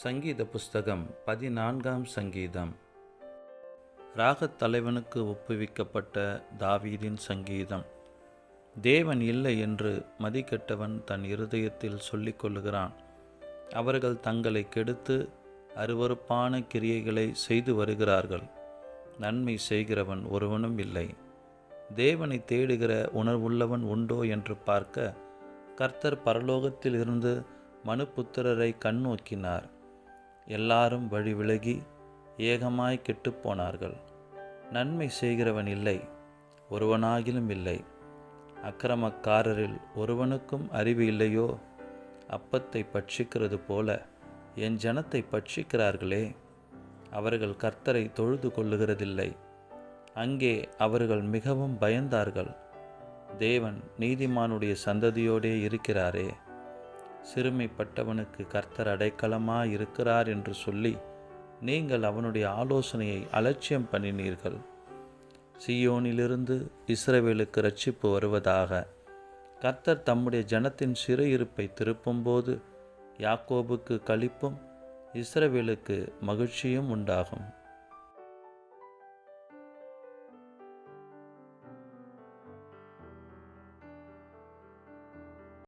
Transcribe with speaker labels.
Speaker 1: சங்கீத புஸ்தகம் 14ஆம் சங்கீதம். ராகத் தலைவனுக்கு ஒப்புவிக்கப்பட்ட தாவீதின் சங்கீதம். தேவன் இல்லை என்று மதிக்கெட்டவன் தன் இருதயத்தில் சொல்லிக் கொள்ளுகிறான். அவர்கள் தங்களை கெடுத்து அருவருப்பான கிரியைகளை செய்து வருகிறார்கள். நன்மை செய்கிறவன் ஒருவனும் இல்லை. தேவனை தேடுகிற உணர்வுள்ளவன் உண்டோ என்று பார்க்க கர்த்தர் பரலோகத்தில் இருந்து மனுபுத்திரரை கண்ணோக்கினார். எல்லாரும் வழி விலகி ஏகமாய் கெட்டுப்போனார்கள். நன்மை செய்கிறவன் இல்லை, ஒருவனாகிலும் இல்லை. அக்கிரமக்காரரில் ஒருவனுக்கும் அறிவு இல்லையோ? அப்பத்தை பட்சிக்கிறது போல என் ஜனத்தை பட்சிக்கிறார்களே. அவர்கள் கர்த்தரை தொழுது கொள்ளுகிறதில்லை. அங்கே அவர்கள் மிகவும் பயந்தார்கள். தேவன் நீதிமானுடைய சந்ததியோடே இருக்கிறாரே. சிறுமைப்பட்டவனுக்கு கர்த்தர் அடைக்கலமாயிருக்கிறார் என்று சொல்லி நீங்கள் அவனுடைய ஆலோசனையை அலட்சியம் பண்ணினீர்கள். சீயோனிலிருந்து இஸ்ரவேலுக்கு இரட்சிப்பு வருவதாக. கர்த்தர் தம்முடைய ஜனத்தின் சிறையிருப்பை திருப்பும்போது யாக்கோபுக்கு களிப்பும் இஸ்ரவேலுக்கு மகிழ்ச்சியும் உண்டாகும்.